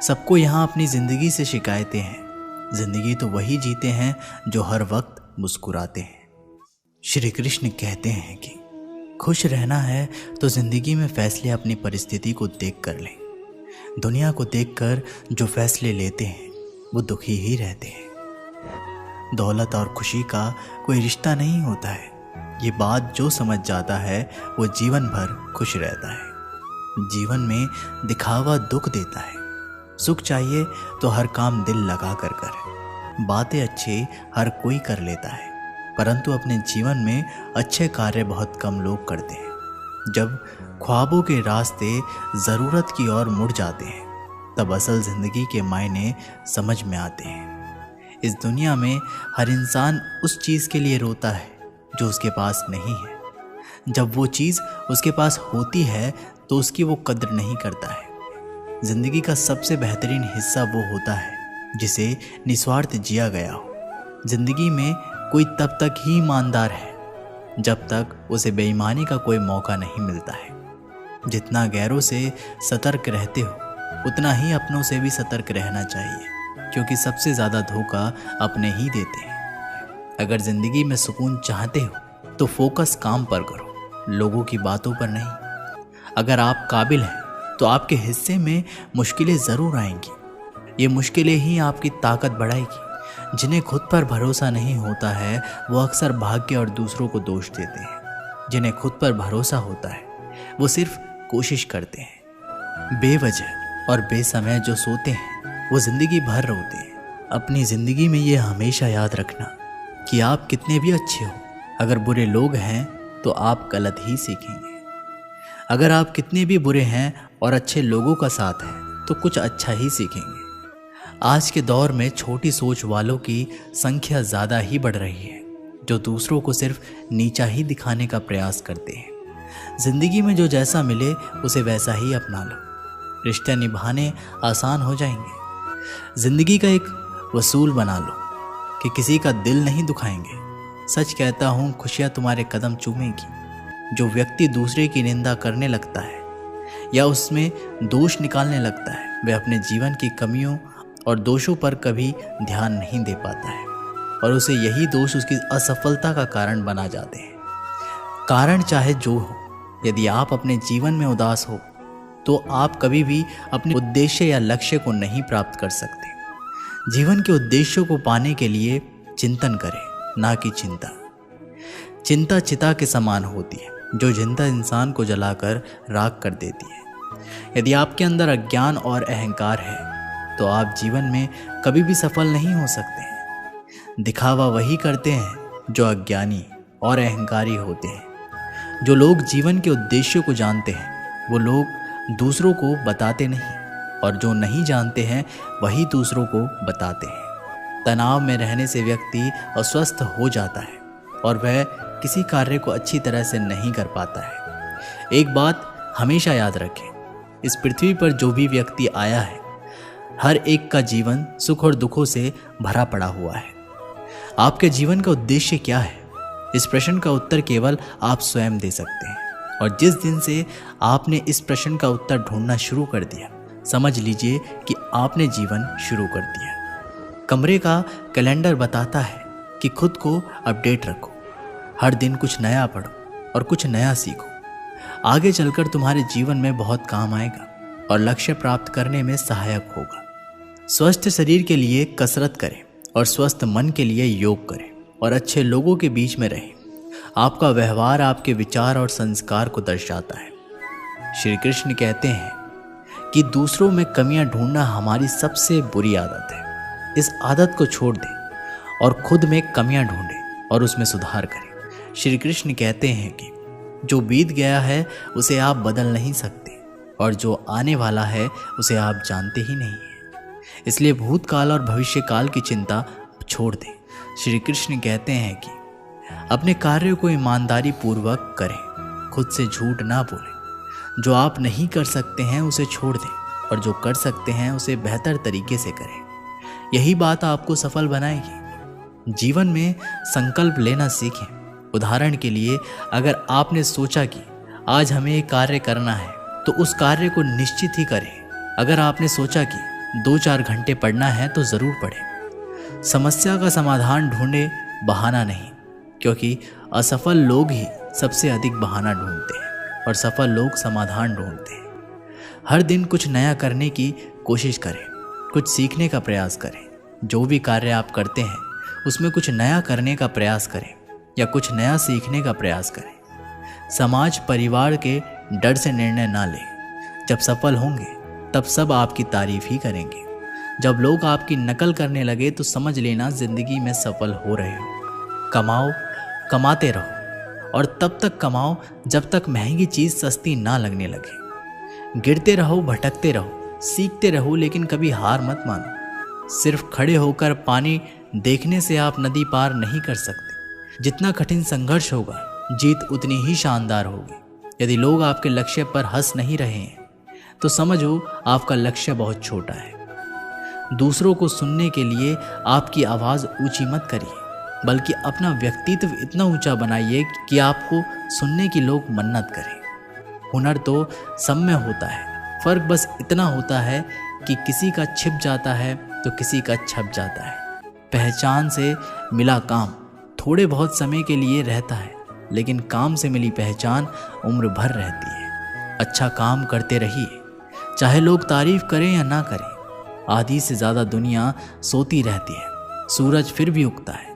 सबको यहाँ अपनी ज़िंदगी से शिकायतें हैं। ज़िंदगी तो वही जीते हैं जो हर वक्त मुस्कुराते हैं। श्री कृष्ण कहते हैं कि खुश रहना है तो ज़िंदगी में फ़ैसले अपनी परिस्थिति को देख कर लें। दुनिया को देखकर जो फ़ैसले लेते हैं वो दुखी ही रहते हैं। दौलत और खुशी का कोई रिश्ता नहीं होता है। ये बात जो समझ जाता है वो जीवन भर खुश रहता है। जीवन में दिखावा दुख देता है। सुख चाहिए तो हर काम दिल लगा कर करे। बातें अच्छे हर कोई कर लेता है, परंतु अपने जीवन में अच्छे कार्य बहुत कम लोग करते हैं। जब ख्वाबों के रास्ते ज़रूरत की ओर मुड़ जाते हैं तब असल ज़िंदगी के मायने समझ में आते हैं। इस दुनिया में हर इंसान उस चीज़ के लिए रोता है जो उसके पास नहीं है। जब वो चीज़ उसके पास होती है तो उसकी वो कद्र नहीं करता है। जिंदगी का सबसे बेहतरीन हिस्सा वो होता है जिसे निस्वार्थ जिया गया हो। जिंदगी में कोई तब तक ही ईमानदार है जब तक उसे बेईमानी का कोई मौका नहीं मिलता है। जितना गैरों से सतर्क रहते हो उतना ही अपनों से भी सतर्क रहना चाहिए, क्योंकि सबसे ज़्यादा धोखा अपने ही देते हैं। अगर ज़िंदगी में सुकून चाहते हो तो फोकस काम पर करो, लोगों की बातों पर नहीं। अगर आप काबिल हैं तो आपके हिस्से में मुश्किलें ज़रूर आएंगी। ये मुश्किलें ही आपकी ताकत बढ़ाएगी। जिन्हें खुद पर भरोसा नहीं होता है वो अक्सर भाग्य और दूसरों को दोष देते हैं। जिन्हें खुद पर भरोसा होता है वो सिर्फ कोशिश करते हैं। बेवजह और बेसमय जो सोते हैं वो ज़िंदगी भर रोते हैं। अपनी ज़िंदगी में ये हमेशा याद रखना कि आप कितने भी अच्छे हो, अगर बुरे लोग हैं तो आप गलत ही सीखेंगे। अगर आप कितने भी बुरे हैं और अच्छे लोगों का साथ है तो कुछ अच्छा ही सीखेंगे। आज के दौर में छोटी सोच वालों की संख्या ज़्यादा ही बढ़ रही है, जो दूसरों को सिर्फ नीचा ही दिखाने का प्रयास करते हैं। ज़िंदगी में जो जैसा मिले उसे वैसा ही अपना लो, रिश्ते निभाने आसान हो जाएंगे। ज़िंदगी का एक वसूल बना लो कि किसी का दिल नहीं दुखाएंगे। सच कहता हूँ, खुशियाँ तुम्हारे कदम चूमेगी। जो व्यक्ति दूसरे की निंदा करने लगता है या उसमें दोष निकालने लगता है वह अपने जीवन की कमियों और दोषों पर कभी ध्यान नहीं दे पाता है, और उसे यही दोष उसकी असफलता का कारण बना जाते हैं। कारण चाहे जो हो, यदि आप अपने जीवन में उदास हो तो आप कभी भी अपने उद्देश्य या लक्ष्य को नहीं प्राप्त कर सकते। जीवन के उद्देश्यों को पाने के लिए चिंतन करें, ना कि चिंता। चिंता चिता के समान होती है जो जिंदा इंसान को जलाकर राख कर देती है। यदि आपके अंदर अज्ञान और अहंकार है तो आप जीवन में कभी भी सफल नहीं हो सकते। दिखावा वही करते हैं जो अज्ञानी और अहंकारी होते हैं। जो लोग जीवन के उद्देश्यों को जानते हैं वो लोग दूसरों को बताते नहीं, और जो नहीं जानते हैं वही दूसरों को बताते हैं। तनाव में रहने से व्यक्ति अस्वस्थ हो जाता है और वह किसी कार्य को अच्छी तरह से नहीं कर पाता है। एक बात हमेशा याद रखें, इस पृथ्वी पर जो भी व्यक्ति आया है हर एक का जीवन सुख और दुखों से भरा पड़ा हुआ है। आपके जीवन का उद्देश्य क्या है? इस प्रश्न का उत्तर केवल आप स्वयं दे सकते हैं, और जिस दिन से आपने इस प्रश्न का उत्तर ढूंढना शुरू कर दिया, समझ लीजिए कि आपने जीवन शुरू कर दिया। कमरे का कैलेंडर बताता है कि खुद को अपडेट रखो, हर दिन कुछ नया पढ़ो और कुछ नया सीखो। आगे चलकर तुम्हारे जीवन में बहुत काम आएगा और लक्ष्य प्राप्त करने में सहायक होगा। स्वस्थ शरीर के लिए कसरत करें और स्वस्थ मन के लिए योग करें और अच्छे लोगों के बीच में रहें। आपका व्यवहार आपके विचार और संस्कार को दर्शाता है। श्री कृष्ण कहते हैं कि दूसरों में कमियां ढूंढना हमारी सबसे बुरी आदत है। इस आदत को छोड़ दें और खुद में कमियां ढूंढें और उसमें सुधार करें। श्री कृष्ण कहते हैं कि जो बीत गया है उसे आप बदल नहीं सकते, और जो आने वाला है उसे आप जानते ही नहीं हैं। इसलिए भूतकाल और भविष्यकाल की चिंता छोड़ दें। श्री कृष्ण कहते हैं कि अपने कार्यों को ईमानदारी पूर्वक करें, खुद से झूठ ना बोलें। जो आप नहीं कर सकते हैं उसे छोड़ दें, और जो कर सकते हैं उसे बेहतर तरीके से करें। यही बात आपको सफल बनाएगी। जीवन में संकल्प लेना सीखें। उदाहरण के लिए, अगर आपने सोचा कि आज हमें एक कार्य करना है तो उस कार्य को निश्चित ही करें। अगर आपने सोचा कि 2-4 घंटे पढ़ना है तो ज़रूर पढ़ें। समस्या का समाधान ढूंढे, बहाना नहीं, क्योंकि असफल लोग ही सबसे अधिक बहाना ढूंढते हैं और सफल लोग समाधान ढूंढते हैं। हर दिन कुछ नया करने की कोशिश करें, कुछ सीखने का प्रयास करें। जो भी कार्य आप करते हैं उसमें कुछ नया करने का प्रयास करें या कुछ नया सीखने का प्रयास करें। समाज परिवार के डर से निर्णय ना लें। जब सफल होंगे तब सब आपकी तारीफ ही करेंगे। जब लोग आपकी नकल करने लगे तो समझ लेना जिंदगी में सफल हो रहे हो। कमाओ, कमाते रहो और तब तक कमाओ जब तक महंगी चीज़ सस्ती ना लगने लगे। गिरते रहो, भटकते रहो, सीखते रहो, लेकिन कभी हार मत मानो। सिर्फ खड़े होकर पानी देखने से आप नदी पार नहीं कर सकते। जितना कठिन संघर्ष होगा, जीत उतनी ही शानदार होगी। यदि लोग आपके लक्ष्य पर हंस नहीं रहे हैं तो समझो आपका लक्ष्य बहुत छोटा है। दूसरों को सुनने के लिए आपकी आवाज़ ऊंची मत करिए, बल्कि अपना व्यक्तित्व इतना ऊंचा बनाइए कि आपको सुनने की लोग मन्नत करें। हुनर तो सब में होता है, फर्क बस इतना होता है कि किसी का छिप जाता है तो किसी का छप जाता है। पहचान से मिला काम थोड़े बहुत समय के लिए रहता है, लेकिन काम से मिली पहचान उम्र भर रहती है। अच्छा काम करते रहिए, चाहे लोग तारीफ करें या ना करें। आधी से ज़्यादा दुनिया सोती रहती है, सूरज फिर भी उगता है।